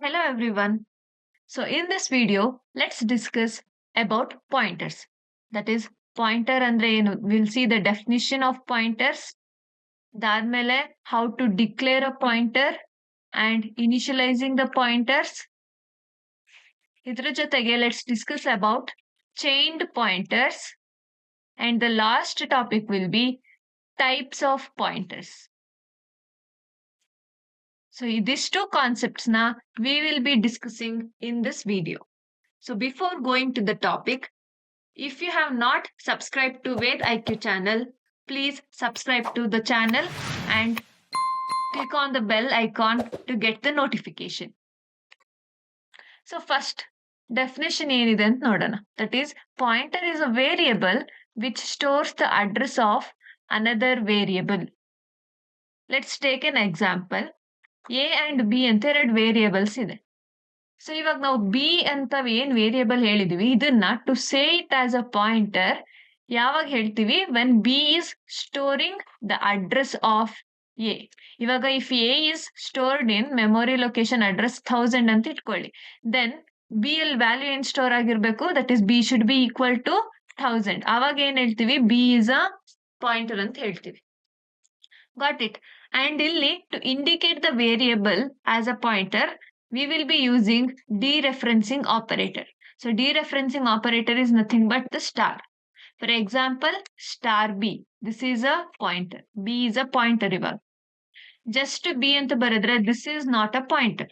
Hello everyone. So in this video, let's discuss about pointers. That is pointer andre ಏನು? We'll see the definition of pointers. ಅದಾದ್ಮೇಲೆ how to declare a pointer and initializing the pointers. ಇದ್ರ ಜೊತೆಗೆ let's discuss about chained pointers and the last topic will be types of pointers. So these two concepts na we will be discussing in this video. So before going to the topic, if you have not subscribed to Ved IQ channel, please subscribe to the channel and click on the bell icon to get the notification. So first, definition ಏನಿದೆ ಅಂತ ನೋಡೋಣ. That is, pointer is a variable which stores the address of another variable. Let's take an example. A and B ಅಂತ ಎರಡು variables ಇದೆ. So ಇವಾಗ ನಾವು B ಅಂತ ಏನ್ ವೇರಿಯೇಬಲ್ ಹೇಳಿದೀವಿ ಇದನ್ನ to say it as a pointer ಯಾವಾಗ ಹೇಳ್ತೀವಿ when B is storing the address of A. ಇವಾಗ if A is stored in memory location address 1000 ಅಂತ ಇಟ್ಕೊಳ್ಳಿ, ದೆನ್ ಬಿ ಅಲ್ಲಿ ವ್ಯಾಲ್ಯೂ ಏನ್ ಸ್ಟೋರ್ ಆಗಿರ್ಬೇಕು, that is B should be equal to 1000. ಅವಾಗ ಏನ್ ಹೇಳ್ತೀವಿ, ಬಿ ಇಸ್ ಅ ಪಾಯಿಂಟರ್ ಅಂತ ಹೇಳ್ತೀವಿ. Got it. ಅಂಡ್ ಇಲ್ಲಿ to indicate the variable as a pointer we will be using dereferencing operator. So dereferencing operator is nothing but the star. For example, star B. This is a pointer. B is a pointer ಇವಾಗ. Just B ಅಂತ ಬರೆದ್ರೆ this is not a pointer.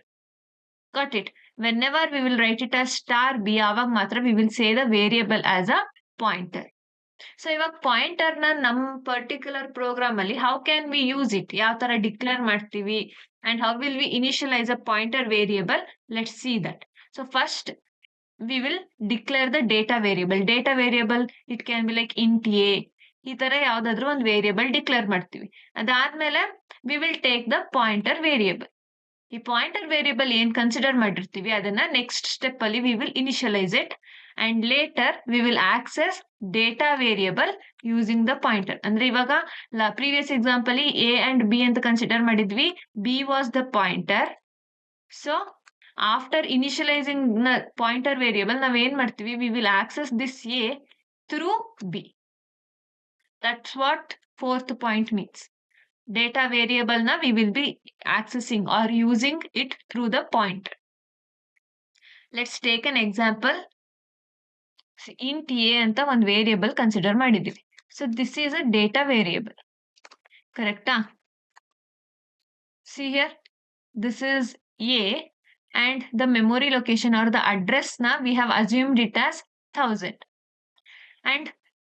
Got it? Whenever we will write it as star B, ಆವಾಗ ಮಾತ್ರ we will say the variable as a pointer. So ಇವಾಗ pointer ನಮ್ particular program ಅಲ್ಲಿ how can we use it, ಯಾವ ತರ declare ಮಾಡ್ತೀವಿ and how will we initialise a pointer variable. Let's see that. So first we will declare the data variable. Data variable it can be like int A, ಈ ತರ ಯಾವ್ದಾದ್ರು ಒಂದು variable declare ಮಾಡ್ತೀವಿ. ಅದಾದ್ಮೇಲೆ we will take the pointer variable. ಈ pointer variable ಏನ್ consider ಮಾಡಿರ್ತೀವಿ ಅದನ್ನ ನೆಕ್ಸ್ಟ್ ಸ್ಟೆಪ್ ಅಲ್ಲಿ we will initialise it and later we will access data variable using the pointer. ಅಂದ್ರೆ ಇವಾಗ previous example a and b ಅಂತ ಕನ್ಸಿಡರ್ ಮಾಡಿದ್ವಿ, b was the pointer. So after initializing pointer variable ನಾವ್ ಏನ್ ಮಾಡ್ತೀವಿ, we will access this a through b. That's what fourth point means. Data variable na we will be accessing or using it through the pointer. Let's take an example. Int A ಅಂತ ಒಂದು variable consider ಮಾಡಿದ್ದೀವಿ. So this is a data variable, ಕರೆಕ್ಟಾ? See here, this is A and the memory location are the address ನ we have assumed it as 1000. And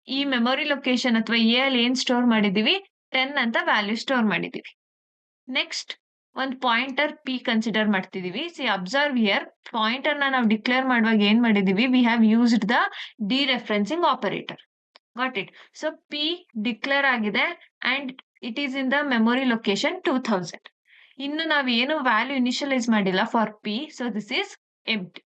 ಈ memory location ಅಥವಾ A ಅಲ್ಲಿ ಏನ್ store ಮಾಡಿದೀವಿ, 10 ಅಂತ ವ್ಯಾಲ್ಯೂ ಸ್ಟೋರ್ ಮಾಡಿದೀವಿ. ನೆಕ್ಸ್ಟ್ ಒಂದು ಪಾಯಿಂಟರ್ ಪಿ ಕನ್ಸಿಡರ್ ಮಾಡ್ತಿದೀವಿ. ಸಿ ಅಬ್ಸರ್ವ್ ಹಿಯರ್, ಪಾಯಿಂಟರ್ ನಾವು ಡಿಕ್ಲೇರ್ ಮಾಡುವಾಗ ಏನ್ ಮಾಡಿದೀವಿ, we have used the dereferencing operator. Got it. So P declare ಆಗಿದೆ and it is in the memory location 2000. ಇನ್ನು ನಾವು ಏನು ವ್ಯಾಲ್ಯೂ ಇನಿಷಿಯಲೈಸ್ ಮಾಡಿಲ್ಲ for P, so this is empty.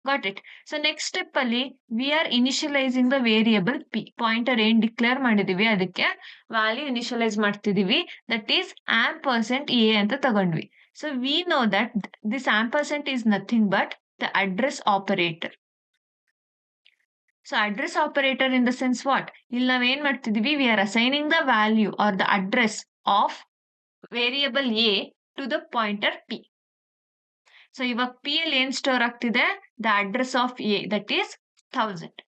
Got it. So next step ಅಲ್ಲಿ we are initialising the variable P. Pointer ಏನ್ declare ಮಾಡಿದೀವಿ ಅದಕ್ಕೆ value initialise ಮಾಡ್ತಿದೀವಿ, ದಟ್ ಈಸ್ ಆಂಪರ್ಸೆಂಟ್ ಎ ಅಂತ ತಗೊಂಡ್ವಿ. So we know that this ampersand is nothing but the address operator. So address operator in the sense what, ಇಲ್ಲಿ ನಾವ್ ಏನ್ ಮಾಡ್ತಿದೀವಿ, we are assigning the value are the address of variable A to the pointer P. So ಇವಾಗ P ಅಲ್ಲಿ ಏನ್ store ಆಗ್ತಿದೆ, the address of A that is 1000.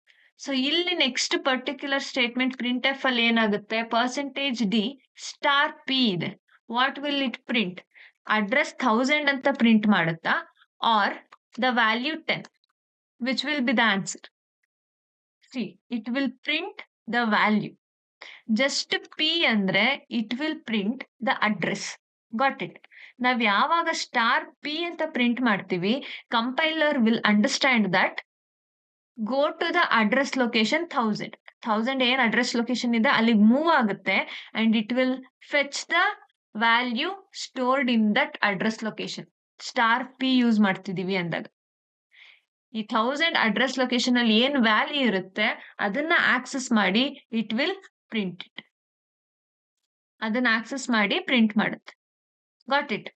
So ಇಲ್ಲಿ next particular statement printf ಅಲ್ಲಿ ಏನಾಗುತ್ತೆ, ಪರ್ಸೆಂಟೇಜ್ ಡಿ ಸ್ಟಾರ್ ಪಿ ಇದೆ. What will it print, address 1000 ಅಂತ print ಮಾಡುತ್ತಾ or the value 10 which will be the answer. C it will print the value. Just P ಅಂದ್ರೆ it will print the address. Got it. ನಾವ್ ಯಾವಾಗ star P ಅಂತ print ಮಾಡ್ತೀವಿ, compiler will understand that go to the address location 1000 ಏನ್ address location ಇದೆ ಅಲ್ಲಿಗೆ move ಆಗುತ್ತೆ and it will fetch the value stored in that address location. Star P use ಮಾಡ್ತಿದೀವಿ ಅಂದಾಗ ಈ 1000 ಅಡ್ರೆಸ್ ಲೊಕೇಶನ್ ಅಲ್ಲಿ ಏನ್ ವ್ಯಾಲ್ಯೂ ಇರುತ್ತೆ ಅದನ್ನ ಆಕ್ಸೆಸ್ ಮಾಡಿ ಇಟ್ ವಿಲ್ ಪ್ರಿಂಟ್ ಇಟ್. ಅದನ್ನ ಆಕ್ಸೆಸ್ ಮಾಡಿ ಪ್ರಿಂಟ್ ಮಾಡುತ್ತೆ. Got it.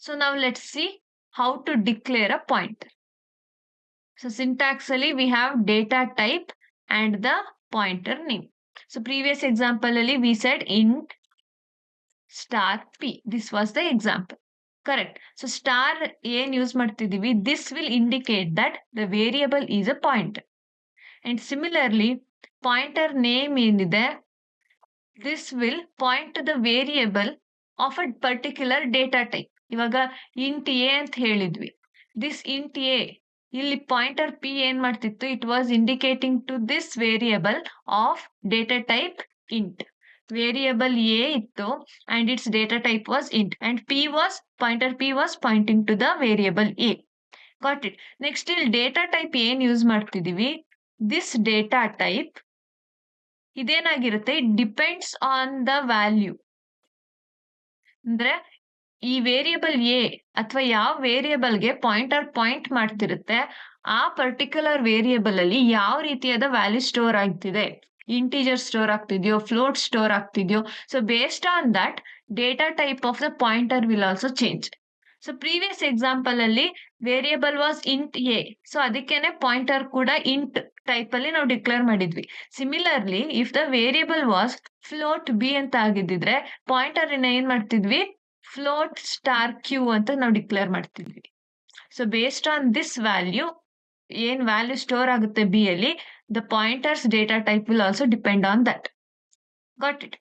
So now let's see how to declare a pointer. So syntaxally we have data type and the pointer name. So previous example ಅಲ್ಲಿ we said int star p. This was the example. Correct. So star ಏನ್ use ಮಾಡ್ತಿದೀವಿ, this will indicate that the variable is a pointer. And similarly, pointer name ಏನಿದೆ, this will point to the variable of a particular data type. ಇವಾಗ int a ಅಂತ ಹೇಳಿದ್ವಿ. This int a ಇಲ್ಲಿ pointer p ಏನ್ ಮಾಡ್ತಿತ್ತು, it was indicating to this variable of data type int. Variable a ಇತ್ತು and its data type was int, and pointer p was pointing to the variable a. Got it. Next ಇಲ್ಲಿ data type ಏನ್ use ಮಾಡ್ತಿದೀವಿ, this data type ಇದೇನಾಗಿರುತ್ತೆ, it depends on the value. ಅಂದ್ರೆ ಈ variable A ಅಥವಾ ಯಾವ ವೇರಿಯಬಲ್ಗೆ pointer point ಮಾಡ್ತಿರುತ್ತೆ, ಆ particular variable ಅಲ್ಲಿ ಯಾವ ರೀತಿಯಾದ ವ್ಯಾಲ್ಯೂ ಸ್ಟೋರ್ ಆಗ್ತಿದೆ, ಇಂಟಿಜರ್ ಸ್ಟೋರ್ ಆಗ್ತಿದ್ಯೋ, ಫ್ಲೋಟ್ ಸ್ಟೋರ್ ಆಗ್ತಿದ್ಯೋ. So based on that data type of the pointer will also change. So previous example ಅಲ್ಲಿ variable was int A, so ಅದಕ್ಕೇನೆ ಪಾಯಿಂಟರ್ ಕೂಡ ಇಂಟ್ ಟೈಪ್ ಅಲ್ಲಿ ನಾವು ಡಿಕ್ಲೇರ್ ಮಾಡಿದ್ವಿ. Similarly if the variable was float B ಅಂತ ಆಗಿದ್ದಿದ್ರೆ pointer ಏನ್ ಮಾಡ್ತಿದ್ವಿ, ಫ್ಲೋಟ್ ಸ್ಟಾರ್ ಕ್ಯೂ ಅಂತ ನಾವು ಡಿಕ್ಲೇರ್ ಮಾಡ್ತಿದ್ವಿ. So based on this value, ಏನ್ ವ್ಯಾಲ್ಯೂ ಸ್ಟೋರ್ ಆಗುತ್ತೆ ಬಿ ಅಲ್ಲಿ, the pointers data type will also depend on that. Got it.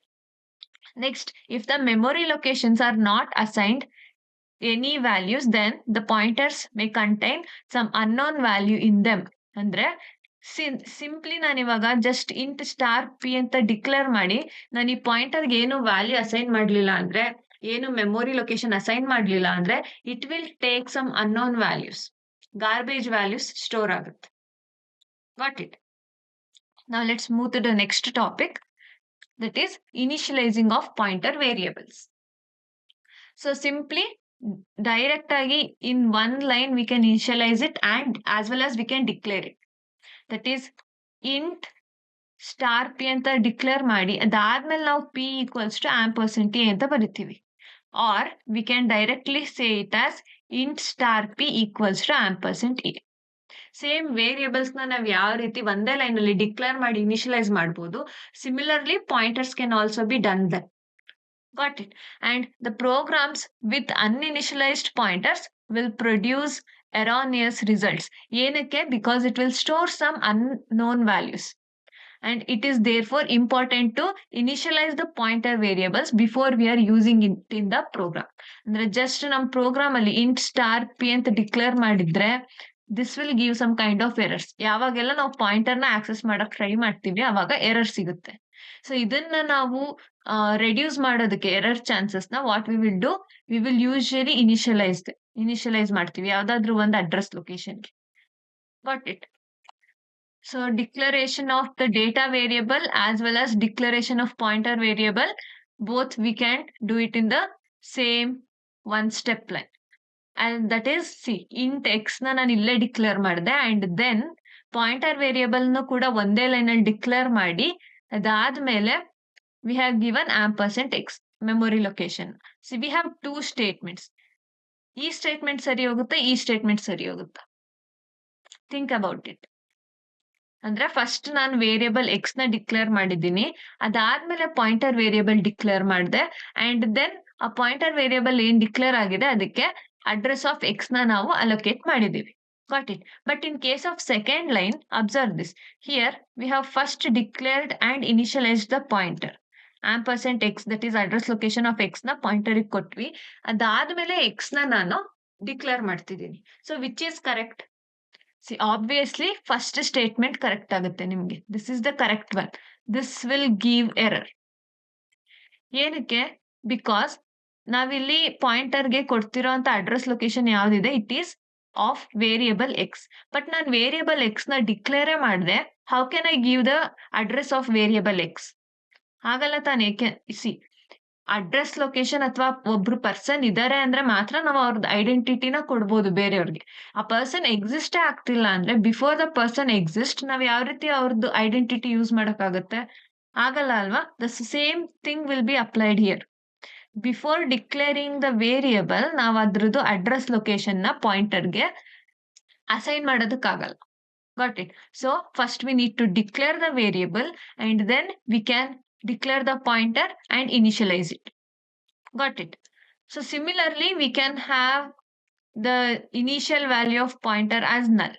Next, if the memory locations are not assigned any values, then the pointers may contain some unknown value in them. ಅಂದ್ರೆ simply ನಾನು ಇವಾಗ just int star P ಅಂತ declare ಮಾಡಿ ನಾನು ಈ ಪಾಯಿಂಟರ್ಗೆ ಏನು value assign ಮಾಡಲಿಲ್ಲ ಅಂದ್ರೆ, ಏನು ಮೆಮೊರಿ ಲೊಕೇಶನ್ ಅಸೈನ್ ಮಾಡಲಿಲ್ಲ ಅಂದ್ರೆ, it will take some unknown values, garbage values store ಆಗುತ್ತೆ. Got it. Now let's move to the next topic, that is initialising of pointer variables. So simply direct agi in one line we can initialize it and as well as we can declare it. That is int star p ಅಂತ declare ಮಾಡಿ ಅದಾದ್ಮೇಲೆ ನಾವು p equals to ampersand a ಅಂತ ಬರಿತೀವಿ. Or we can directly say it as int star p equals to ampersand a. Same variables ನಾವು ಯಾವ ರೀತಿ ಒಂದೇ ಲೈನ್ ಅಲ್ಲಿ ಡಿಕ್ಲೇರ್ ಮಾಡಿ ಇನಿಷಿಯಲೈಸ್ ಮಾಡಬಹುದು, similarly pointers can also be done that. Got it. And the programs with uninitialized pointers will produce erroneous results. ಏನಕ್ಕೆ? Because it will store some unknown values. And it is therefore important to initialize the pointer variables before we are using it in the program. ಅಂದ್ರೆ just ನಮ್ಮ program ಅಲ್ಲಿ int star p ಅಂತ declare ಮಾಡಿದ್ರೆ this will give some kind of errors. ಯಾವಾಗೆಲ್ಲ ನಾವು ಪಾಯಿಂಟರ್ನ access ಮಾಡಕ್ try ಮಾಡ್ತೀವಿ ಅವಾಗ error ಸಿಗುತ್ತೆ. ಸೊ ಇದನ್ನ ನಾವು ರೆಡ್ಯೂಸ್ ಮಾಡೋದಕ್ಕೆ ಎರರ್ ಚಾನ್ಸಸ್ ನ what we will do, we will usually initialise ಮಾಡ್ತೀವಿ ಯಾವ್ದಾದ್ರು ಒಂದು ಅಡ್ರೆಸ್ ಲೊಕೇಶನ್ಗೆ. Got it. So declaration of the data variable as well as declaration of pointer variable, both we can do it in the same one step line. And that is int X ನಾನು ಇಲ್ಲೇ declare ಮಾಡಿದೆ, and then pointer variable ಕೂಡ ಒಂದೇ line ಅಲ್ಲಿ declare ಮಾಡಿ ಅದಾದ್ಮೇಲೆ we have given ampersand x memory location. So we have two statements. ಈ statement ಸರಿ ಹೋಗುತ್ತೆ, ಈ ಸ್ಟೇಟ್ಮೆಂಟ್ ಸರಿ ಹೋಗುತ್ತೆ. Think about it. ಅಂದ್ರೆ ಫಸ್ಟ್ ನಾನು ವೇರಿಯಬಲ್ ಎಕ್ಸ್ ನ ಡಿಕ್ಲೇರ್ ಮಾಡಿದ್ದೀನಿ, ಅದಾದ್ಮೇಲೆ ಪಾಯಿಂಟರ್ ವೇರಿಯಬಲ್ ಡಿಕ್ಲೇರ್ ಮಾಡಿದೆ, ಅಂಡ್ ದೆನ್ ಆ ಪಾಯಿಂಟರ್ ವೇರಿಯಬಲ್ ಏನ್ ಡಿಕ್ಲೇರ್ ಆಗಿದೆ ಅದಕ್ಕೆ ಅಡ್ರೆಸ್ ಆಫ್ ಎಕ್ಸ್ ನ ನಾವು ಅಲೋಕೇಟ್ ಮಾಡಿದೀವಿ. Got it. But in case of second line, observe this. Here we have first declared and initialized the pointer. Ampersand x, that is address location of x ನ pointer ಕೊಟ್ವಿ, ಅದಾದ್ಮೇಲೆ x ನ ನಾನು declare ಮಾಡ್ತಿದ್ದೀನಿ. So which is correct? See obviously first statement correct ಆಗುತ್ತೆ ನಿಮ್ಗೆ. This is the correct one. This will give error. ಏನಕ್ಕೆ? Because ನಾವಿಲ್ಲಿ ಪಾಯಿಂಟರ್ಗೆ ಕೊಡ್ತಿರೋ ಅಂತ ಅಡ್ರೆಸ್ ಲೊಕೇಶನ್ ಯಾವ್ದಿದೆ, it is of variable X. But ನಾನು ವೇರಿಯಬಲ್ ಎಕ್ಸ್ ನ ಡಿಕ್ಲೇರೇ ಮಾಡಿದೆ, how can I give the address of variable X? ಹಾಗಲ್ಲ ತಾನೇ. ಸಿ ಅಡ್ರೆಸ್ ಲೊಕೇಶನ್ ಅಥವಾ ಒಬ್ರು ಪರ್ಸನ್ ಇದಾರೆ ಅಂದ್ರೆ ಮಾತ್ರ ನಾವು ಅವ್ರದ್ದು ಐಡೆಂಟಿಟಿನ ಕೊಡ್ಬೋದು ಬೇರೆಯವ್ರಿಗೆ. ಆ ಪರ್ಸನ್ ಎಕ್ಸಿಸ್ಟೇ ಆಗ್ತಿಲ್ಲ ಅಂದ್ರೆ ಬಿಫೋರ್ ದ ಪರ್ಸನ್ ಎಕ್ಸಿಸ್ಟ್ ನಾವ್ ಯಾವ ರೀತಿ ಅವ್ರದ್ದು ಐಡೆಂಟಿಟಿ ಯೂಸ್ ಮಾಡಕ್ಕಾಗತ್ತೆ? ಆಗಲ್ಲ ಅಲ್ವಾ? The same thing will be applied here. Before declaring the variable ನಾವು ಅದ್ರದ್ದು ಅಡ್ರೆಸ್ ಲೊಕೇಶನ್ನ ಪಾಯಿಂಟರ್ಗೆ ಅಸೈನ್ ಮಾಡೋದಕ್ಕಾಗಲ್ಲ. Got it. So first we need to declare the variable and then we can declare the pointer and initialize it. Got it. So similarly, we can have the initial value of pointer as null.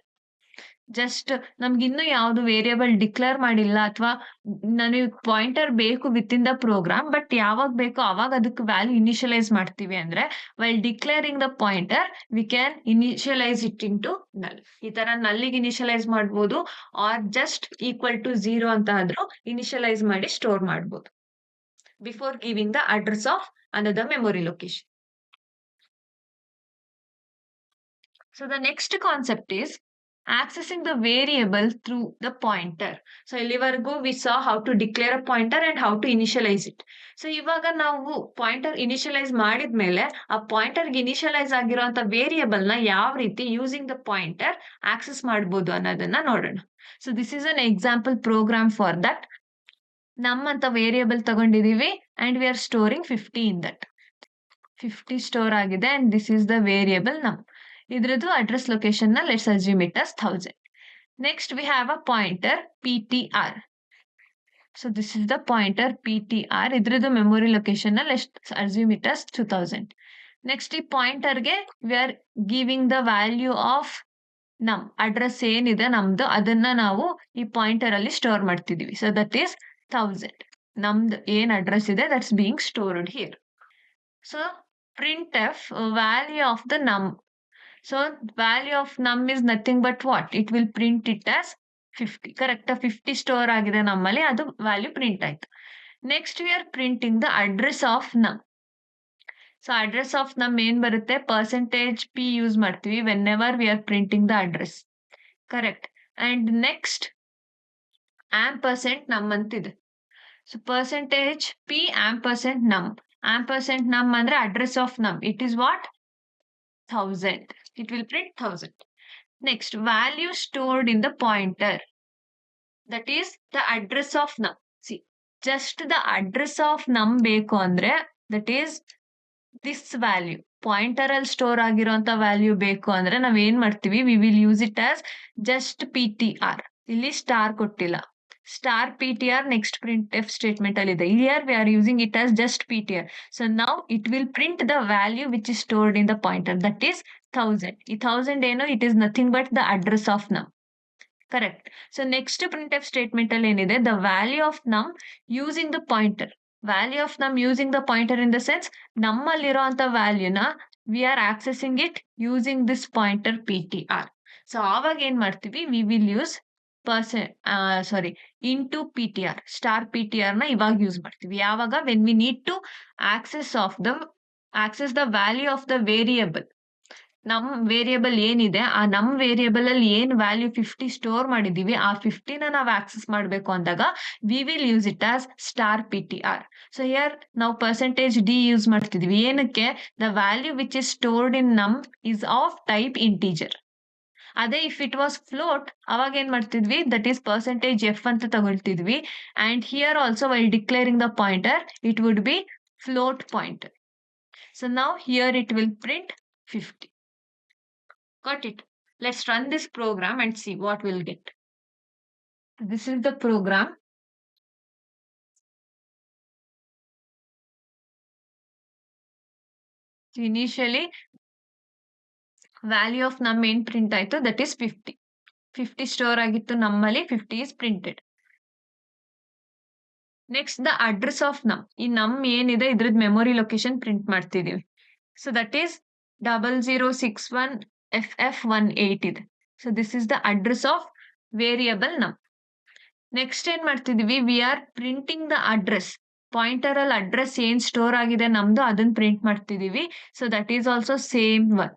Just ನಮ್ಗಿನ್ನೂ ಯಾವುದು variable declare ಮಾಡಿಲ್ಲ ಅಥವಾ ನನಗೆ pointer ಬೇಕು with in the program, but ಯಾವಾಗ ಬೇಕೋ ಅವಾಗ ಅದಕ್ಕೆ ವ್ಯಾಲ್ಯೂ ಇನಿಷಿಯಲೈಸ್ ಮಾಡ್ತೀವಿ ಅಂದ್ರೆ while declaring the pointer we can initialise it in to null. ಈ ತರ ನಲ್ಲಿಗೆ ಇನಿಷಿಯಲೈಸ್ ಮಾಡ್ಬೋದು ಆರ್ ಜಸ್ಟ್ ಈಕ್ವಲ್ ಟು 0 ಅಂತ ಆದ್ರೂ ಇನಿಷಿಯಲೈಸ್ ಮಾಡಿ ಸ್ಟೋರ್ ಮಾಡ್ಬೋದು before giving the address of another memory location. So the next concept is accessing the variable through the pointer. So ಇಲ್ಲಿವರೆಗೂ we saw how to declare a pointer and how to initialize it. So ಇವಾಗ ನಾವು pointer initialise ಮಾಡಿದ್ಮೇಲೆ ಆ ಪಾಯಿಂಟರ್ಗೆ initialise ಆಗಿರುವಂತ variable ನ ಯಾವ ರೀತಿ using the pointer access ಮಾಡಬಹುದು ಅನ್ನೋದನ್ನ ನೋಡೋಣ. So this is an example program for that. Num ಅಂತ ವೇರಿಯಬಲ್ ತಗೊಂಡಿದೀವಿ and we are storing 50 in that. 50 store ಆಗಿದೆ and this is the variable num. ಇದ್ರದ್ದು ಅಡ್ರೆಸ್ ಲೊಕೇಶನ್ ನ let's assume it as 1000. Next we have a pointer ptr. So this is the pointer ptr. ಇದ್ರದ್ದು memory location ನ let's assume it as 2000. Next ಈ pointer ಗೆ we are giving the value of ನಮ್ address ಏನಿದೆ ನಮ್ದು ಅದನ್ನ ನಾವು ಈ ಪಾಯಿಂಟರ್ ಅಲ್ಲಿ ಸ್ಟೋರ್ ಮಾಡ್ತಿದೀವಿ. So that is 1000. ನಮ್ದು ಏನ್ ಅಡ್ರೆಸ್ ಇದೆ that's being stored here. So printf value of the num. So value of num is nothing but what? It will print it as 50. Correct? 50 store agide nammali adu value print ಆಯ್ತು. Next we are printing the address of num. So address of num ಏನ್ ಬರುತ್ತೆ? %p use ಮಾಡ್ತೀವಿ whenever we are printing the address. Correct? And next %num ಅಂತಿದೆ. So %p %num. %num ಅಂದ್ರೆ address of num. It is what? 1000. It will print 1000. Next, value stored in the pointer. That is the address of num. See, just the address of num ಬೇಕು ಅಂದ್ರೆ that is this value. Pointer ಅಲ್ಲಿ store ಆಗಿರುವಂತ value ಬೇಕು ಅಂದ್ರೆ ನಾವ್ ಏನ್ ಮಾಡ್ತೀವಿ, we will use it as just ptr. ಇಲ್ಲಿ ಸ್ಟಾರ್ ಕೊಟ್ಟಿಲ್ಲ. Star ptr next printf statement ಅಲ್ಲಿ ಇದೆ. Here we are using it as just ptr. So now it will print the value which is stored in the pointer, that is 1000. ಈ 1000 ಏನು, it is nothing but the address of num. Correct. So next printf statement ಅಲ್ಲಿ ಏನಿದೆ, the value of num using the pointer. Value of num using the pointer in the sense ನಮ್ಮಲ್ಲಿರುವಂತ ವ್ಯಾಲ್ಯೂನ we are accessing it using this pointer ptr. So ಆವಾಗ ಏನ್ ಮಾಡ್ತೀವಿ, we will use into ptr. Star ptr ನ ಇವಾಗ use ಮಾಡ್ತೀವಿ ಯಾವಾಗ, when we need to access the value of the variable. ನಮ್ variable ಏನಿದೆ ಆ ನಮ್ ವೇರಿಯಬಲ್ ಅಲ್ಲಿ ಏನ್ ವ್ಯಾಲ್ಯೂ 50 ಸ್ಟೋರ್ ಮಾಡಿದೀವಿ ಆ 50 ನ ನಾವು ಆಕ್ಸೆಸ್ ಮಾಡ್ಬೇಕು ಅಂದಾಗ we will use it as star ptr. So here ನಾವು %d ಯೂಸ್ ಮಾಡ್ತಿದೀವಿ. ಏನಕ್ಕೆ? The value which is stored in num is of type integer. ಅದೇ ಇಫ್ ಇಟ್ ವಾಸ್ ಫ್ಲೋಟ್ ಅವಾಗ ಏನ್ ಮಾಡ್ತಿದ್ವಿ, ದಟ್ ಈಸ್ %f ಅಂತ ತಗೊಳ್ತಿದ್ವಿ. And here also while declaring the pointer it would be float pointer. So now here it will print 50. Got it? Let's run this program and see what we'll get. This is the program. Initially, value of num ಏನ್ print ಆಯ್ತು, that is 50. 50 store ಆಗಿತ್ತು ನಮ್ಮಲ್ಲಿ, 50 is printed. Next, the address of num. ಈ num ಏನಿದೆ ಇದ್ರದ್ದು memory location print ಮಾಡ್ತಿದೀವಿ. So that is 0061ff18 ಇದೆ. So this is the address of variable num. Next ಏನ್ ಮಾಡ್ತಿದೀವಿ, we are printing the address. Pointer ಅಲ್ಲಿ ಅಡ್ರೆಸ್ ಏನ್ store ಆಗಿದೆ ನಮ್ದು ಅದನ್ನ ಪ್ರಿಂಟ್ ಮಾಡ್ತಿದೀವಿ. So that is also same one.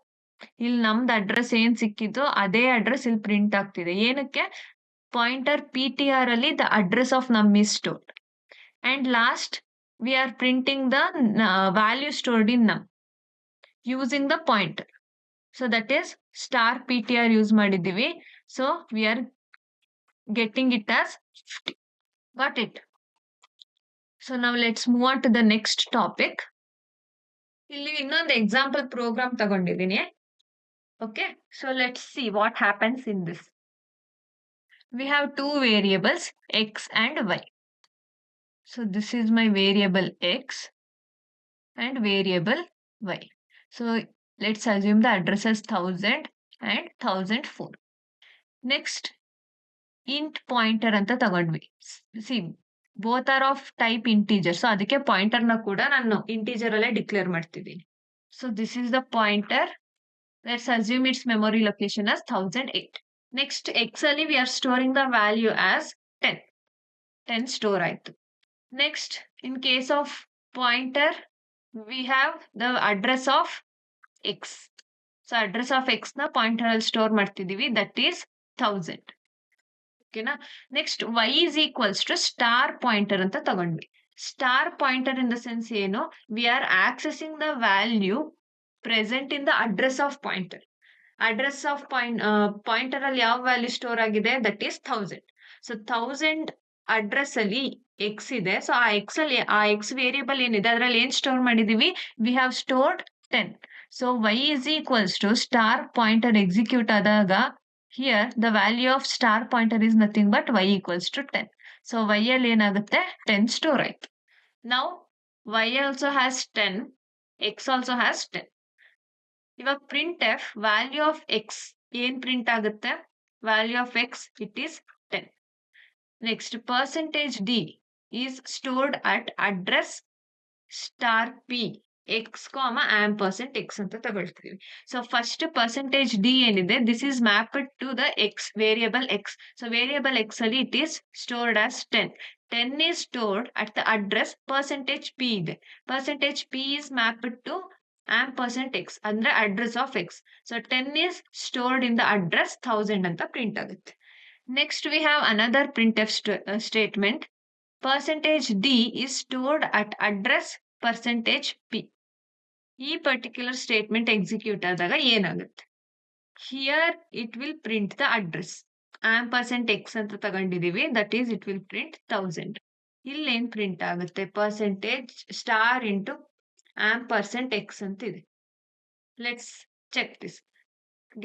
ಇಲ್ಲಿ ನಮ್ದು ಅಡ್ರೆಸ್ ಏನ್ ಸಿಕ್ಕಿದ್ದು ಅದೇ ಅಡ್ರೆಸ್ ಇಲ್ಲಿ ಪ್ರಿಂಟ್ ಆಗ್ತಿದೆ. ಏನಕ್ಕೆ? ಪಾಯಿಂಟರ್ ptr ಅಲ್ಲಿ the address of num is stored. And last we are printing the value stored in num using the pointer. So that is star ptr use ಮಾಡಿದೀವಿ. So we are getting it as 50. Got it? So now let's move on to the next topic. ಇಲ್ಲಿ ಇನ್ನೊಂದು example program ತಗೊಂಡಿದ್ದೀನಿ. Okay, so let's see what happens in this. We have two variables x and y. So this is my variable x and variable y. So let's assume the address is 1000 and 1004. Next, int pointer anta ತಗೊಂಡ್ವಿ. See, both are of type integer. So ಅದಕ್ಕೆ pointer ನ ಕೂಡ ನಾನು integer ಅಲ್ಲೇ declare ಮಾಡ್ತಿದ್ದೀನಿ. So this is the pointer. Let's assume its memory location as 1008. Next, x ಅಲ್ಲಿ we are storing the value as 10. 10 store ಆಯ್ತು. Next, in case of pointer, we have the address of x. So address of x ನ pointer ಅಲ್ಲಿ store ಮಾಡ್ತಿದ್ದೀವಿ, that is 1000. ಓಕೆನಾ. Next y is equals to star pointer ಅಂತ ತಗೊಂಡ್ವಿ. Star pointer in the sense ಏನು, we are accessing the value present in the address of pointer. Address of pointer ಅಲ್ಲಿ ಯಾವ value store ಆಗಿದೆ, that is 1000. So 1000 address ಅಲ್ಲಿ x ಇದೆ. So ಆ x ಅಲ್ಲಿ ಆ ಎಕ್ಸ್ ವೇರಿಯಬಲ್ ಏನಿದೆ ಅದರಲ್ಲಿ ಏನ್ ಸ್ಟೋರ್ ಮಾಡಿದೀವಿ, we have stored 10. So y is equals to star pointer execute ಆದಾಗ here the value of star pointer is nothing but y equals to 10. So y ಅಲ್ಲಿ ಏನಾಗುತ್ತೆ, 10 ಸ್ಟೋರ್ ಆಯ್ತು. Now y also has 10, x also has 10. ಇವಾಗ print f value of x ಏನ್ print ಆಗುತ್ತೆ, value of x it is 10. Next percentage d is stored at address star p x ampersand x ಅಂತ ತಗೊಳ್ತೀವಿ. So first percentage d ಏನಿದೆ, this is mapped to the x variable x. So variable x ಅಲ್ಲಿ it is stored as 10. 10 is stored at the address percentage p ಇದೆ. percentage p is mapped to ampersand x ಅಂದ್ರೆ address of x. So 10 is stored in the address 1000 ಅಂತ print ಆಗುತ್ತೆ. Next we have another print f statement. percentage d is stored at address percentage p. ಈ particular statement execute ಆದಾಗ ಏನಾಗುತ್ತೆ, here it will print the address. Ampersand x ಅಂತ ತಗೊಂಡಿದೀವಿ, that is it will print 1000. ಇಲ್ಲೇನ್ print ಆಗುತ್ತೆ, percentage star into ampersand x ಅಂತ ಇದೆ. Let's check this.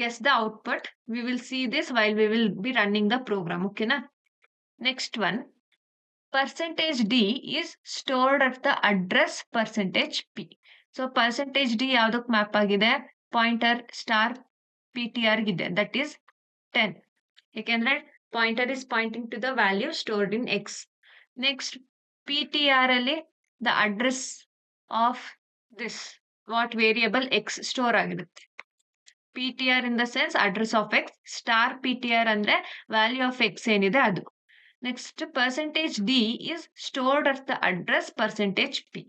Guess the output. We will see this while we will be running the program. ಓಕೆನಾ. Next one, percentage d is stored at the address percentage p. So percentage d ಯಾವ್ದಕ್ map ಆಗಿದೆ, pointer star P T r ಗಿದೆ, that is 10. ಯಾಕೆಂದ್ರೆ pointer is pointing to the value stored in x. Next p T r ಅಲ್ಲಿ the address of this what variable x store ಆಗಿರುತ್ತೆ. P T r in the sense address of x, star P T r ಅಂದ್ರೆ value of x ಏನಿದೆ ಅದು. Next percentage d is stored at the address percentage p.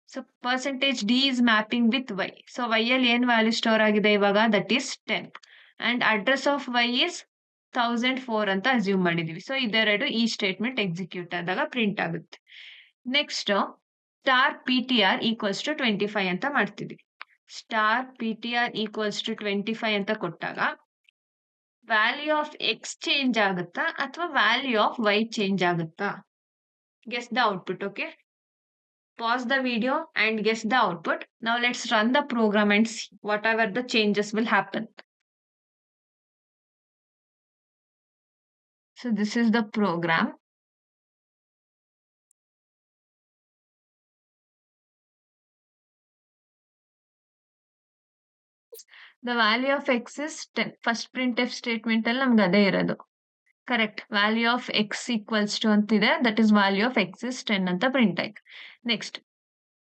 So percentage d is mapping with y. So y ಅಲ್ಲಿ ಏನ್ value store ಆಗಿದೆ ಇವಾಗ, that is 10. And address of y is 1004 ಅಂತ assume ಮಾಡಿದೀವಿ. So ಇದೆರಡು ಈ ಸ್ಟೇಟ್ಮೆಂಟ್ ಎಕ್ಸಿಕ್ಯೂಟ್ ಆದಾಗ print ಆಗುತ್ತೆ. Next star P T R equals to 25 ಅಂತ ಮಾಡ್ತಿದ್ವಿ. Star P T R equals to 25 ಅಂತ ಕೊಟ್ಟಾಗ ವ್ಯಾಲ್ಯೂ ಆಫ್ ಎಕ್ಸ್ ಚೇಂಜ್ ಆಗುತ್ತಾ ಅಥವಾ ವ್ಯಾಲ್ಯೂ ಆಫ್ ವೈ ಚೇಂಜ್ ಆಗುತ್ತಾ? Guess the output. Okay, pause the video and guess the output. Now let's run the program and see whatever the changes will happen. So this is the program. The value of x is 10. First printf statement ಅಲ್ಲಿ ನಮ್ಗೆ ಅದೇ ಇರೋದು. Correct. Value of x equals to ಅಂತಿದೆ, that is value of x is 10 ಅಂತ print ಆಯ್ತು. Next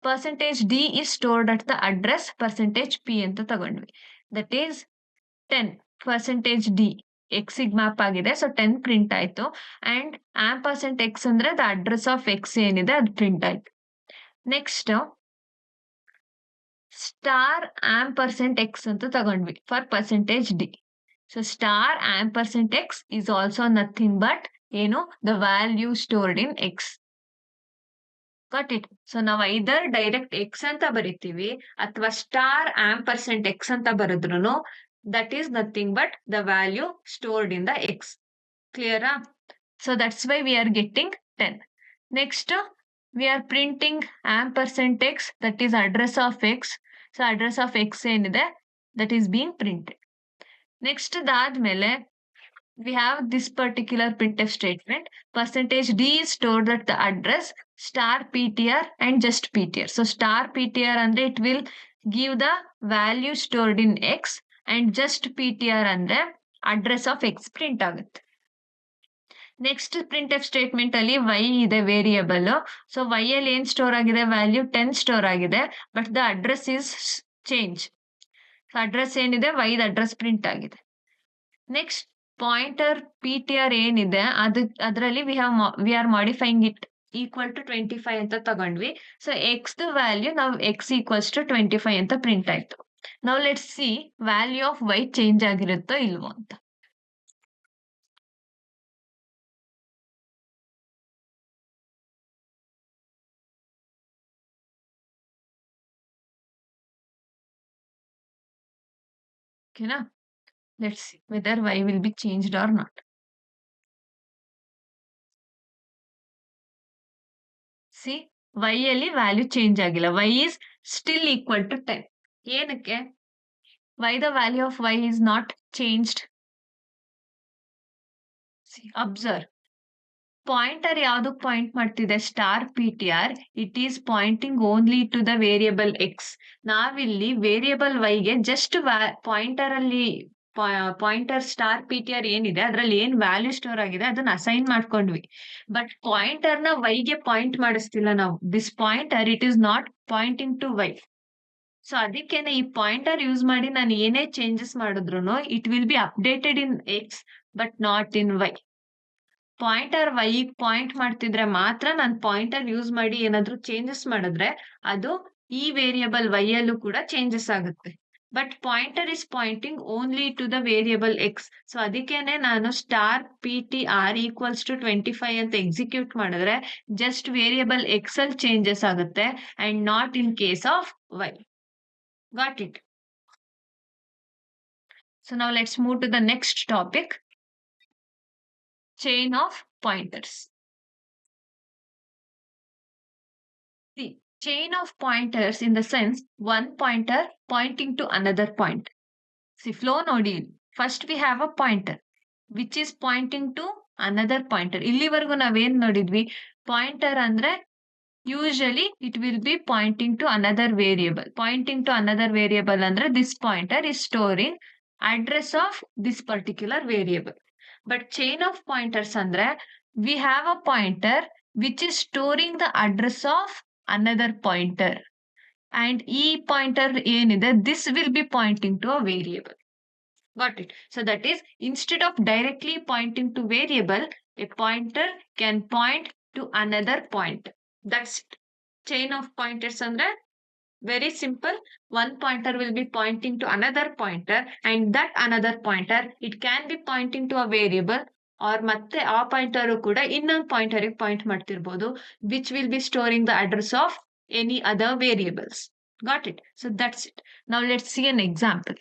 percentage d is stored at the address percentage p ಅಂತ ತಗೊಂಡ್ವಿ, that is 10. percentage d X ಗೆ ಮ್ಯಾಪ್ ಆಗಿದೆ, ಸೊ 10 ಪ್ರಿಂಟ್ ಆಯ್ತು. And ampersand X ಅಂದ್ರೆ the address of x ಏನಿದೆ ಅದು ಪ್ರಿಂಟ್ ಆಯ್ತು. ನೆಕ್ಸ್ಟ್ ಸ್ಟಾರ್ ಆಂಪರ್ಸೆಂಟ್ ಎಕ್ಸ್ ಅಂತ ತಗೊಂಡ್ವಿ for percentage d. So star ampersand x is also nothing but ಏನು, the value stored in x. Got it. So ನಾವು either direct X ಅಂತ ಬರಿತೀವಿ ಅಥವಾ ಸ್ಟಾರ್ ಆಂಪರ್ಸೆಂಟ್ ಎಕ್ಸ್ ಅಂತ ಬರೆದ್ರು that is nothing but the value stored in the x. ಕ್ಲಿಯರಾ? So that's why we are getting 10. Next we are printing ampersand x, that is address of x. So address of x ಏನಿದೆ that is being printed. Next ಅದಾದ್ಮೇಲೆ we have this particular printf statement. Percentage D is stored at the address star PTR and just PTR. So star PTR ಅಂದ್ರೆ it will give the value stored in X and just PTR ಅಂದ್ರೆ address of X print ಆಗುತ್ತೆ. Next print f statement ಅಲ್ಲಿ y ಇದೆ variable. So y ಅಲ್ಲಿ ಏನ್ store ಆಗಿದೆ value 10 store ಆಗಿದೆ, but the address is change. Address ಏನಿದೆ y the address print ಆಗಿದೆ. Next pointer p T r ಏನಿದೆ ಅದರಲ್ಲಿ we are modifying it equal to 25 ಅಂತ ತಗೊಂಡ್ವಿ. ಸೊ ಎಕ್ಸ್ ವ್ಯಾಲ್ಯೂ ನಾವು ಎಕ್ಸ್ ಈಕ್ವಲ್ಸ್ ಟು 25 ಅಂತ ಪ್ರಿಂಟ್ ಆಯ್ತು. ನಾವು let's see value of y change ಆಗಿರುತ್ತೋ ಇಲ್ವೋ ಅಂತ. ಓಕೆನಾ, let's see whether y will be changed or not. See y ಅಲ್ಲಿ ವ್ಯಾಲ್ಯೂ ಚೇಂಜ್ ಆಗಿಲ್ಲ, y is still equal to 10. ಏನಕ್ಕೆ y the value of y is not changed? Observe, pointer ಯಾವ್ದಕ್ point ಮಾಡ್ತಿದೆ? Star P T r. It is pointing only to the variable x. ನಾವಿಲ್ಲಿ variable ವೈಗೆ just pointer ಅಲ್ಲಿ pointer star P T r ಏನಿದೆ ಅದ್ರಲ್ಲಿ ಏನ್ value store ಆಗಿದೆ ಅದನ್ನ ಅಸೈನ್ ಮಾಡ್ಕೊಂಡ್ವಿ, ಬಟ್ ಪಾಯಿಂಟರ್ ನ ವೈಗೆ ಪಾಯಿಂಟ್ ಮಾಡಿಸ್ತಿಲ್ಲ ನಾವು. This pointer it is not pointing to y. So ಅದಕ್ಕೇನೆ ಈ ಪಾಯಿಂಟರ್ ಯೂಸ್ ಮಾಡಿ ನಾನು ಏನೇ ಚೇಂಜಸ್ ಮಾಡಿದ್ರು it will be updated in x but not in y. Pointer y point ಮಾಡ್ತಿದ್ರೆ ಮಾತ್ರ ನಾನು ಪಾಯಿಂಟರ್ ಯೂಸ್ ಮಾಡಿ ಏನಾದ್ರು ಚೇಂಜಸ್ ಮಾಡಿದ್ರೆ ಅದು ಈ ವೇರಿಯಬಲ್ ವೈ ಅಲ್ಲೂ ಕೂಡ ಚೇಂಜಸ್ ಆಗುತ್ತೆ. But pointer is pointing only to the variable x. So ಅದಕ್ಕೇನೆ ನಾನು star P T R equals to 25 ಅಂತ ಎಕ್ಸಿಕ್ಯೂಟ್ ಮಾಡಿದ್ರೆ ಜಸ್ಟ್ ವೇರಿಯಬಲ್ ಎಕ್ಸ್ ಅಲ್ಲಿ ಚೇಂಜಸ್ ಆಗುತ್ತೆ and not in case of y. Got it? So ನಾವು let's move to the next topic, chain of pointers. See, chain of pointers in the sense one pointer pointing to another point. See, flow nodi. First we have a pointer which is pointing to another pointer. ಇಲ್ಲಿವರೆಗೂ ನಾವೇನ್ ನೋಡಿದ್ವಿ? Pointer ಅಂದ್ರೆ usually it will be pointing to another variable. Pointing to another variable ಅಂದ್ರೆ this pointer is storing address of this particular variable. But chain of pointers andre we have a pointer which is storing the address of another pointer, and e pointer ಏನide this will be pointing to a variable. Got it? So that is, instead of directly pointing to variable, a pointer can point to another pointer. That's it. Chain of pointers andre very simple. One pointer will be pointing to another pointer, and that another pointer it can be pointing to a variable or ಮತ್ತೆ ಆ pointer ಕೂಡ ಇನ್ನೊಂದು pointer point ಮಾಡ್ತಿರ್ಬೋದು, which will be storing the address of any other variables. Got it? So that's it. Now let's see an example.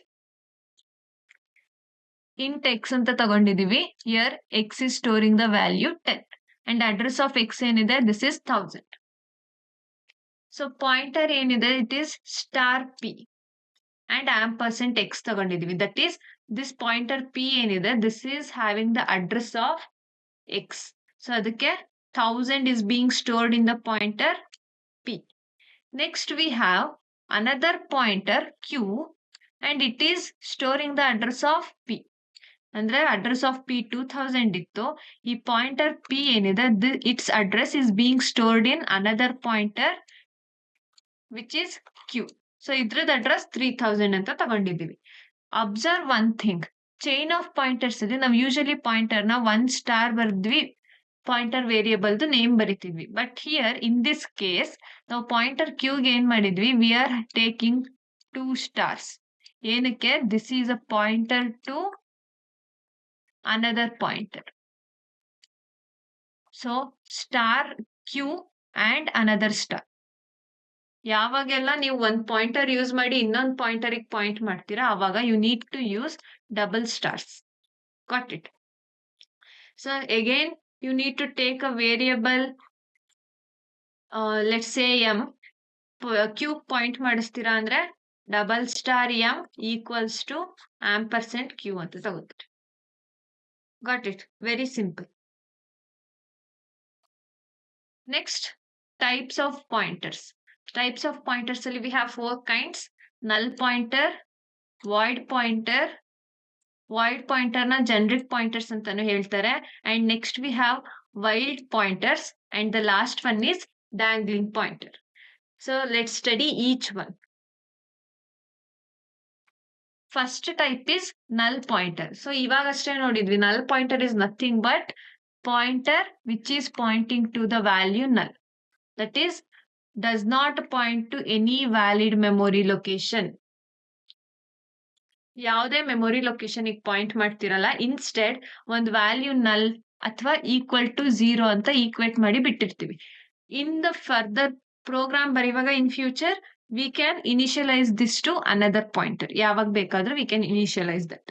Int x ಅಂತ ತಗೊಂಡಿದೀವಿ. Here x is storing the value 10 and address of x ಏನಿದೆ this is 1000. So pointer ಏನಿದೆ it is star p and ampersand x ತಗೊಂಡಿದೀವಿ. That is this pointer p ಏನಿದೆ this is having the address of x. ಸೊ ಅದಕ್ಕೆ 1000 is being stored in the pointer p. Next we have another pointer q and it is storing the address of p. ಅಂದ್ರೆ address of p 2000 ಇತ್ತು. ಈ pointer p ಏನಿದೆ it's address is being stored in another pointer which is q. So ಇದ್ರದ್ದು ಅಡ್ರೆಸ್ 3000 ಅಂತ ತಗೊಂಡಿದ್ದೀವಿ. Observe one thing, chain of pointers ಇದೆ. ನಾವು ಯೂಶಲಿ ಪಾಯಿಂಟರ್ ನ 1 ಸ್ಟಾರ್ ಬರ್ದ್ವಿ, ಪಾಯಿಂಟರ್ ವೇರಿಯಬಲ್ದು ನೇಮ್ ಬರಿತಿದ್ವಿ. But here in this case ನಾವು ಪಾಯಿಂಟರ್ ಕ್ಯೂಗೆ ಏನ್ ಮಾಡಿದ್ವಿ, ವಿ ಆರ್ ಟೇಕಿಂಗ್ 2 ಸ್ಟಾರ್ಸ್. ಏನಕ್ಕೆ? This is a pointer to another pointer. So star q and another star. ಯಾವಾಗೆಲ್ಲ ನೀವು ಒಂದ್ ಪಾಯಿಂಟರ್ ಯೂಸ್ ಮಾಡಿ ಇನ್ನೊಂದು ಪಾಯಿಂಟರ್ ಪಾಯಿಂಟ್ ಮಾಡ್ತೀರಾ ಅವಾಗ you need to use double stars. Got it? So again you need to take a variable let's say m q point ಮಾಡಿಸ್ತೀರಾ ಅಂದ್ರೆ $M equals to ampersand q ಅಂತ ತಗೋತೀರಿ. Got it? Very simple. Next, types of pointers. Types of pointers ಅಲ್ಲಿ we have 4 kinds: null pointer, void pointer. void pointer ನ generic pointers ಅಂತಾನು ಹೇಳ್ತಾರೆ. And next we have wild pointers, and the last one is dangling pointer. So let's study each one. First type is null pointer. So ಇವಾಗಷ್ಟೇ ನೋಡಿದ್ವಿ, null pointer is nothing but pointer which is pointing to the value null. That is, does not point to any valid memory location. ಯಾವುದೇ memory location point ಮಾಡ್ತಿರಲ್ಲ, instead ಒಂದು value null ಅಥವಾ equal to 0 ಅಂತ equate ಮಾಡಿ ಬಿಟ್ಟಿರ್ತೀವಿ. In the further program ಬರೆಯುವಾಗ in future we can initialise this to another pointer. ಯಾವಾಗ ಬೇಕಾದ್ರೂ we can initialise that.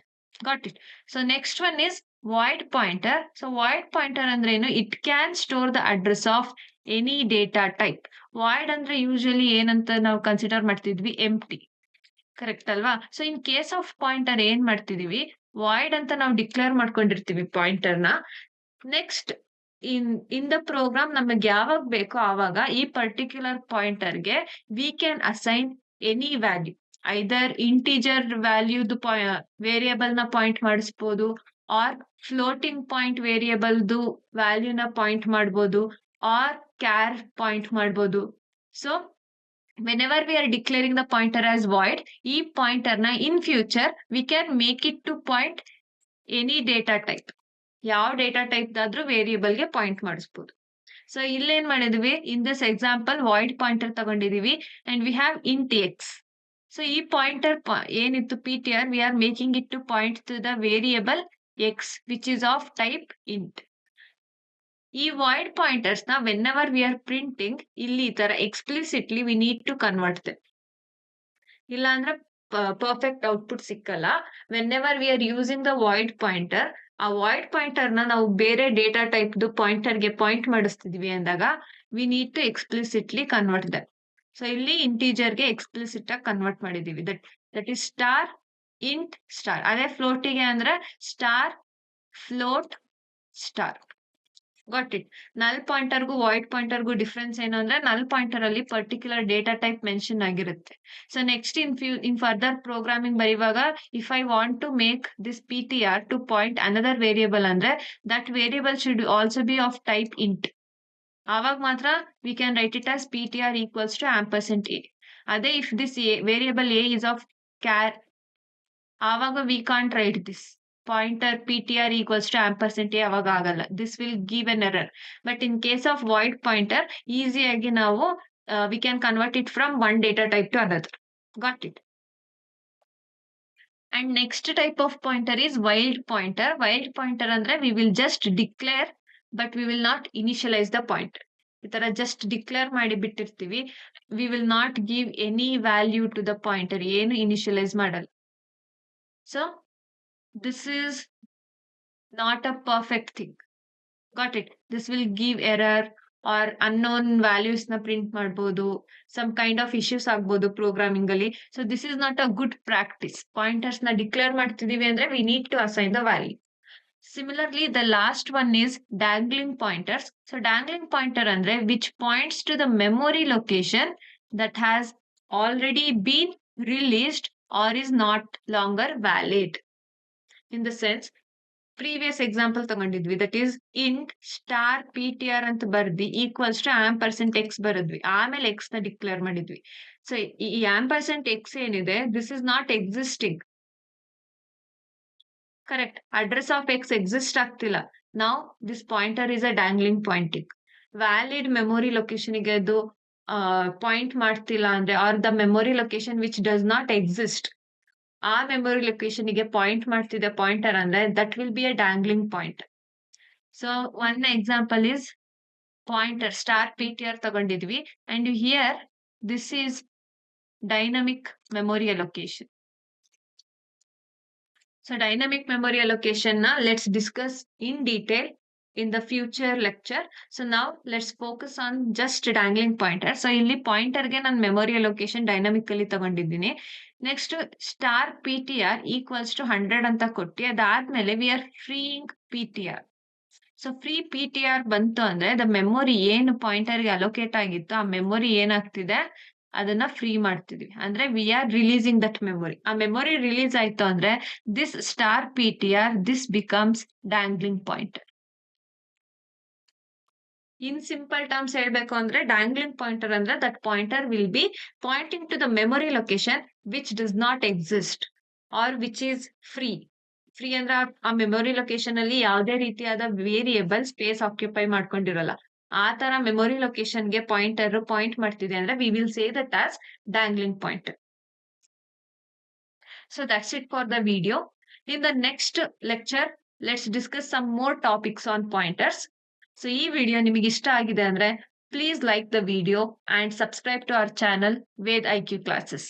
Got it? So next one is void pointer. So void pointer ಅಂದ್ರೆ ಏನು? It can store the address of any data type. Void ಅಂದ್ರೆ usually ಏನಂತ ನಾವು consider ಮಾಡ್ತಿದ್ವಿ? Empty. Correct ಅಲ್ವಾ? So in case of pointer ಏನ್ ಮಾಡ್ತಿದೀವಿ? Void ಅಂತ ನಾವು ಡಿಕ್ಲೇರ್ ಮಾಡ್ಕೊಂಡಿರ್ತೀವಿ ಪಾಯಿಂಟರ್ನ. ನೆಕ್ಸ್ಟ್ ಇನ್ ದ ಪ್ರೋಗ್ರಾಮ್ ನಮಗೆ ಯಾವಾಗ ಬೇಕೋ ಆವಾಗ ಈ ಪರ್ಟಿಕ್ಯುಲರ್ ಪಾಯಿಂಟರ್ಗೆ we can assign any value. Either integer ವ್ಯಾಲ್ಯೂದು ವೇರಿಯೇಬಲ್ ನ ಪಾಯಿಂಟ್ ಮಾಡಿಸ್ಬೋದು, ಆರ್ ಫ್ಲೋಟಿಂಗ್ ಪಾಯಿಂಟ್ ವೇರಿಯೇಬಲ್ದು ವ್ಯಾಲ್ಯೂನ ಪಾಯಿಂಟ್ ಮಾಡ್ಬೋದು, ಆರ್ ಕ್ಯಾರ್ ಪಾಯಿಂಟ್ ಮಾಡ್ಬೋದು. So whenever we are declaring the pointer as void, ಈ pointer ನ in future we can make it to point any data type. ಯಾವ ಡೇಟಾ ಟೈಪ್ ಆದ್ರೂ variable ಗೆ point ಮಾಡಿಸ್ಬೋದು. ಸೊ ಇಲ್ಲೇನ್ ಮಾಡಿದ್ವಿ? In this example void pointer ತಗೊಂಡಿದೀವಿ and we have int x. So ಈ ಪಾಯಿಂಟರ್ ಏನಿತ್ತು PTR, we are making it to point to the variable x which is of type int. ಈ void pointers ನ whenever we are printing, ಇಲ್ಲಿ ಈ ತರ explicitly we need to convert them. ಇಲ್ಲ ಅಂದ್ರೆ perfect output ಸಿಕ್ಕಲ್ಲ. Whenever we are using the void pointer, ಆ void pointer ನ ನಾವು ಬೇರೆ ಡೇಟಾ ಟೈಪ್ ಪಾಯಿಂಟರ್ ಗೆ ಪಾಯಿಂಟ್ ಮಾಡಿಸ್ತಿದ್ವಿ ಅಂದಾಗ we need to explicitly convert them. So ಇಲ್ಲಿ ಇಂಟೀಜರ್ ಗೆ ಎಕ್ಸ್ಪ್ಲಿಸಿಟ್ ಆಗಿ ಕನ್ವರ್ಟ್ ಮಾಡಿದೀವಿ. That is star int star. ಅದೇ ಫ್ಲೋಟಿಗೆ ಅಂದ್ರೆ star float star. Got it? Null ಪಾಯಿಂಟರ್ಗೂ ವಾಯ್ಡ್ ಪಾಯಿಂಟರ್ಗೂ ಡಿಫ್ರೆನ್ಸ್ ಏನು ಅಂದ್ರೆ, ನಲ್ ಪಾಯಿಂಟರ್ ಅಲ್ಲಿ ಪರ್ಟಿಕ್ಯುಲರ್ ಡೇಟಾ ಟೈಪ್ ಮೆನ್ಷನ್ ಆಗಿರುತ್ತೆ. So next in further programming ಬರೆಯುವಾಗ if I want to make this PTR to point another variable ಅಂದ್ರೆ that variable should also be of type int. ಆವಾಗ ಮಾತ್ರ we can write it as PTR equals to ampersand a. ಅದೇ if this variable a is of char, ಆವಾಗ we can't write this pointer PTR equals to ampersand a ಅವಾಗ ಆಗಲ್ಲ. This will give an error. But in case of void pointer, easy ಆಗಿ ನಾವು we can convert it from one data type to another. Got it? And next type of pointer is wild pointer. Wild pointer ಅಂದ್ರೆ we will just declare but we will not initialize the pointer. ಈ ತರ just declare ಮಾಡಿ ಬಿಟ್ಟಿರ್ತೀವಿ. We will not give any value to the pointer. ಏನು initialize ಮಾಡಲ್ಲ. So this is not a perfect thing. Got it? This will give error or unknown values na print ಮಾಡ್ಬೋದು. Some kind of issues ಆಗ್ಬೋದು programming ಅಲ್ಲಿ. So this is not a good practice. Pointers na declare ಮಾಡ್ತಿದೀವಿ ಅಂದ್ರೆ we need to assign the value. Similarly, the last one is dangling pointers. So dangling pointer andre which points to the memory location that has already been released or is not longer valid. In the sense, previous example ತಗೊಂಡಿದ್ವಿ, that is int star PTR ಅಂತ ಬರ್ದಿ equals to ampersand x ಬರದ್ವಿ. ಆಮೇಲೆ x ನ declare ಮಾಡಿದ್ವಿ. So ಈ ampersand x ಏನಿದೆ, this is not existing. Correct? Address of x exist ಆಗ್ತಿಲ್ಲ. ನಾವು this pointer is a dangling pointing. Valid memory location ಗೆ ಅದು ಪಾಯಿಂಟ್ ಮಾಡ್ತಿಲ್ಲ ಅಂದ್ರೆ, or the memory location which does not exist, ಆ ಮೆಮೊರಿ ಲೊಕೇಶನ್ ಗೆ point ಮಾಡ್ತಿದೆ ಪಾಯಿಂಟರ್ ಅಂದ್ರೆ that will be a dangling pointer. So one example is pointer star PTR ತಗೊಂಡಿದ್ವಿ and here this is dynamic memory allocation. So dynamic memory allocation ನ let's discuss in detail. in the future lecture. So now let's focus on just dangling pointer. So ಇಲ್ಲಿ ಪಾಯಿಂಟರ್ಗೆ ನಾನು memory allocation dynamically ತಗೊಂಡಿದ್ದೀನಿ. Next star P T R equals to 100 ಅಂತ ಕೊಟ್ಟು ಅದಾದ್ಮೇಲೆ we are freeing p T r. So free p T r ಬಂತು ಅಂದ್ರೆ the memory ಏನು ಪಾಯಿಂಟರ್ಗೆ ಅಲೋಕೇಟ್ ಆಗಿತ್ತು ಆ ಮೆಮೊರಿ ಏನಾಗ್ತಿದೆ ಅದನ್ನ ಫ್ರೀ ಮಾಡ್ತಿದ್ವಿ. ಅಂದ್ರೆ we are releasing that memory. ಆ ಮೆಮೊರಿ ರಿಲೀಸ್ ಆಯ್ತು ಅಂದ್ರೆ this star P T R this becomes dangling pointer. In simple terms ಹೇಳ್ಬೇಕು ಅಂದ್ರೆ ಡ್ಯಾಂಗ್ಲಿಂಗ್ ಪಾಯಿಂಟರ್ ಅಂದ್ರೆ that pointer will be pointing to the memory location which does not exist or which is free. Free ಅಂದ್ರೆ ಆ memory location ಅಲ್ಲಿ ಯಾವುದೇ ರೀತಿಯಾದ variable space occupy ಮಾಡ್ಕೊಂಡಿರಲ್ಲ. ಆ ತರ ಮೆಮೊರಿ ಲೊಕೇಶನ್ಗೆ ಪಾಯಿಂಟರ್ ಪಾಯಿಂಟ್ ಮಾಡ್ತಿದೆ ಅಂದ್ರೆ we will say that as dangling pointer. So that's it for the video. In the next lecture, let's discuss some more topics on pointers. So ಈ video ನಿಮಗೆ ಇಷ್ಟ ಆಗಿದೆ ಅಂದ್ರೆ please like the video and subscribe to our channel Ved IQ Classes.